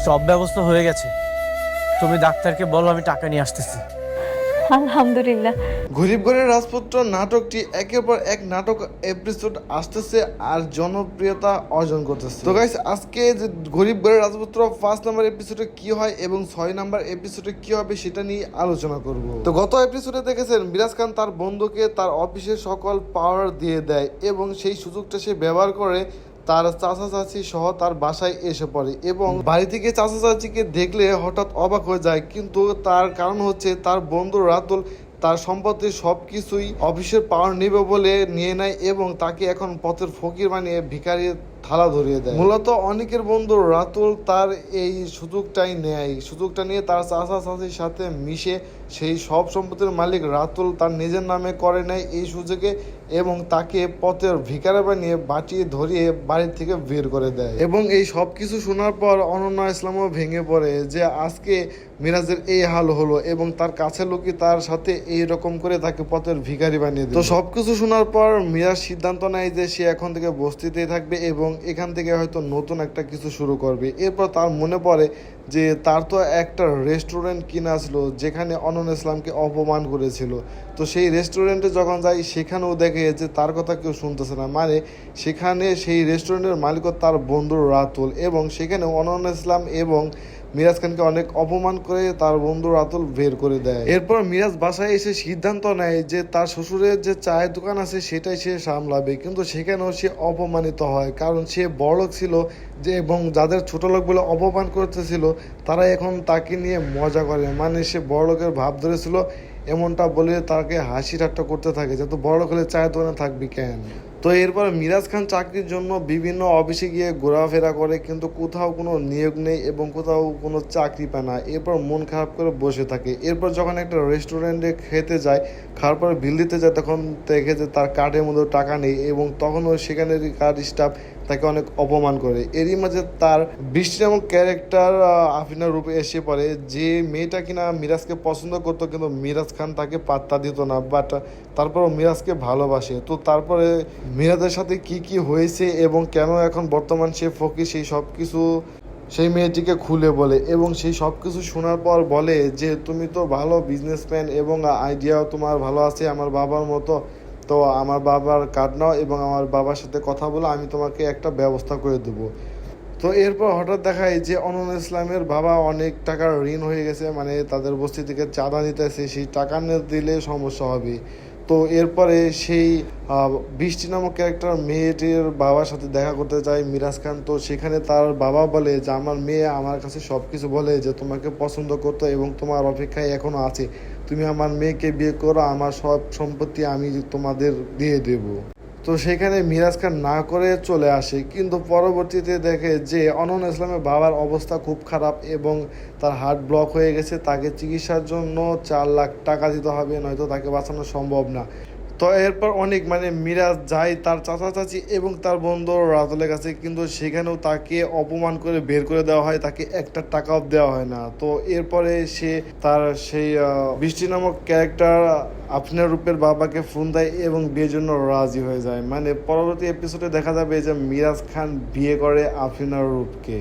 সব ব্যবস্থা হয়ে গেছে। তুমি ডাক্তারকে বলো আমি টাকা নিয়ে আসতেছি। আলহামদুলিল্লাহ। গরিব ঘরের রাজপুত্র নাটকটি একের পর এক নাটক এপিসোড আসতেছে আর জনপ্রিয়তা অর্জন করতেছে। তো গাইস, আজকে যে গরিব ঘরের রাজপুত্র 5 নম্বর এপিসোডে কি হয় এবং 6 নম্বর এপিসোডে কি হবে সেটা নিয়ে আলোচনা করব। তো গত এপিসোডে দেখেছেন মিরাজ খান তার বন্ধুকে তার অফিসের সকল পাওয়ার দিয়ে দেয় এবং সেই সুযোগটা সে ব্যবহার করে তার চাচা চাচি সহ তার বাসায় এসে পড়ে এবং বাড়ি থেকে চাচা চাচিকে দেখলে হঠাৎ অবাক হয়ে যায়। কিন্তু তার কারণ হচ্ছে তার বন্ধু রাতুল তার সম্পত্তির সবকিছুই অফিসের পাওয়ার নেবে বলে নিয়ে নেয় এবং তাকে এখন পথের ফকির বানিয়ে ভিখারি থালা ধরিয়ে দেয়। মূলত অনেকের বন্ধু রাতুল তার এই সুযোগটা নিয়ে তার চাচা চাচির সাথে মিশে সেই সব সম্পত্তির মালিক রাতুল তার নিজের নামে করে নেয় এই সুযোগে এবং তাকে পথের ভিখারি বানিয়ে বাটিয়ে ধরিয়ে বাড়ি থেকে বের করে দেয়। এবং এই সব কিছু শোনার পর অনন্যা ইসলামও ভেঙে পড়ে যে আজকে মিরাজের এই হাল হলো এবং তার কাছে লোকই তার সাথে এই রকম করে তাকে পথের ভিখারি বানিয়ে দেয়। তো সবকিছু শোনার পর মিরাজ সিদ্ধান্ত নেয় যে সে এখন থেকে বস্তিতেই থাকবে এবং এখান থেকে হয়তো নতুন একটা কিছু শুরু করবে। এরপর তার মনে পড়ে যে তার তো একটা রেস্টুরেন্ট কিনা ছিল যেখানে অনন্যা ইসলামকে অপমান করেছিল। তো সেই রেস্টুরেন্টে যখন যাই সেখানেও দেখে যে তার কথা কেউ শুনতেছে না, মানে সেখানে সেই রেস্টুরেন্টের মালিকও তার বন্ধু রাতুল এবং সেখানে অনন্যা ইসলাম এবং মিরাজ খানকে অনেক অপমান করে তার বন্ধু রাতুল বের করে দেয়। এরপর মিরাজ বাসায় এসে সিদ্ধান্ত নেয় যে তার শ্বশুরের যে চায়ের দোকান আছে সেটাই সে সামলাবে, কিন্তু সেখানেও সে অপমানিত হয় কারণ সে বড়লোক ছিল যে এবং যাদের ছোট লোক বলে অপমান করতেছিল তারা এখন তাকে নিয়ে মজা করে, মানে সে বড়লোকের ভাব ধরেছিল এমনটা বলে তাকে হাসি ঠাট্টা করতে থাকে যে তো বড়লোক হলে চায়ের দোকানে থাকবি কেন। তো এরপর মিরাজ খান চাকরির জন্য বিভিন্ন অফিসে গিয়ে ঘোরাফেরা করে কিন্তু কোথাও কোনো নিয়োগ নেই এবং কোথাও কোনো চাকরি পায় না। এরপর মন খারাপ করে বসে থাকে। এরপর যখন একটা রেস্টুরেন্টে খেতে যায়, খাওয়ার পর বিল দিতে যায়, তখন দেখে যে তার কার্ডের মধ্যে টাকা নেই এবং তখনও সেখানের কার্ড স্টাফ তাকে অনেক অপমান করে। এরই মাঝে তার বৃষ্টি নামক ক্যারেক্টার আফিনার রূপে এসে পড়ে, যে মেয়েটা কিনা মিরাজকে পছন্দ করতো কিন্তু মিরাজ খান তাকে পাত্তা দিত না, বাট তারপরও মিরাজকে ভালোবাসে। তো তারপরে মিরাজের সাথে কি কি হয়েছে এবং কেন এখন বর্তমান সে ফকির সেই সব কিছু সেই মেয়েটিকে খুলে বলে এবং সেই সব কিছু শোনার পর বলে যে তুমি তো ভালো বিজনেসম্যান এবং আইডিয়াও তোমার ভালো আছে আমার বাবার মতো, তো আমার বাবার কার্ড নাও এবং আমার বাবার সাথে কথা বলে আমি তোমাকে একটা ব্যবস্থা করে দেবো। তো এরপর হঠাৎ দেখায় যে অনন্যা ইসলামের বাবা অনেক টাকার ঋণ হয়ে গেছে, মানে তাদের বস্তি থেকে চাঁদা নিতেছে, সেই টাকা না দিলে সমস্যা হবে। তো এরপরে সেই বৃষ্টি নামক ক্যারেক্টার মেয়েটির বাবার সাথে দেখা করতে চায় মিরাজ খান। তো সেখানে তার বাবা বলে যে আমার মেয়ে আমার কাছে সব কিছু বলে যে তোমাকে পছন্দ করতো এবং তোমার অপেক্ষায় এখনও আছে, তুমি আমার মেয়েকে বিয়ে করো, আমার সব সম্পত্তি আমি তোমাদের দিয়ে দেবো। তো সেখানে মিরাজ খান না করে চলে আসে, কিন্তু পরবর্তীতে দেখে যে অনন্যা ইসলামের বাবার অবস্থা খুব খারাপ এবং তার হার্ট ব্লক হয়ে গেছে, তাকে চিকিৎসার জন্য 4 লাখ টাকা দিতে হবে, নয়তো তাকে বাঁচানো সম্ভব না। তো এরপর অনেক মিরাজ যায় তার চাচা চাচি এবং তার বন্ধু রাতুলের কাছে, কিন্তু সেখানেও তাকে অপমান করে বের করে দেওয়া হয়, তাকে একটা টাকাও দেওয়া হয় না। তো এরপরে সে তার সেই বৃষ্টি নামক ক্যারেক্টার আফিনা রূপের বাবাকে ফোন দেয় এবং বিয়ের জন্য রাজি হয়ে যায়। মানে পরবর্তী এপিসোডে দেখা যাবে যে মিরাজ খান বিয়ে করে আফিনা রূপকে।